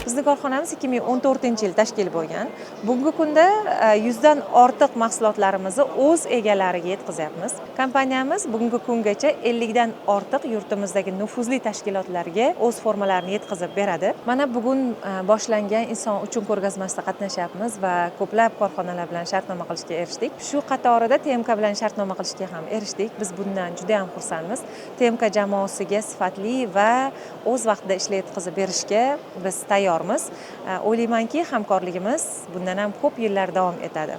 Bizning korxonamiz 2014-yil tashkil bo'lgan. Bugungi kunda 100 dan ortiq mahsulotlarimizni o'z egalariga yetkazyapmiz. Kompaniyamiz bugungi kungacha 50 dan ortiq yurtimizdagi nufuzli tashkilotlarga o'z formalarini yetkazib beradi. Mana bugun boshlangan inson uchun ko'rgazmasida qatnashyapmiz va ko'plab korxonalar bilan shartnoma qilishga erishdik. Shu qatorida TMK bilan shartnoma qilishga ham erishdik. Biz bundan juda ham xursandmiz. TMK jamoasiga sifatli va o'z vaqtida ishlar yetkazib berishga biz tayyormiz. O'ylaymanki, hamkorligimiz bundan ham ko'p yillar davom etadi.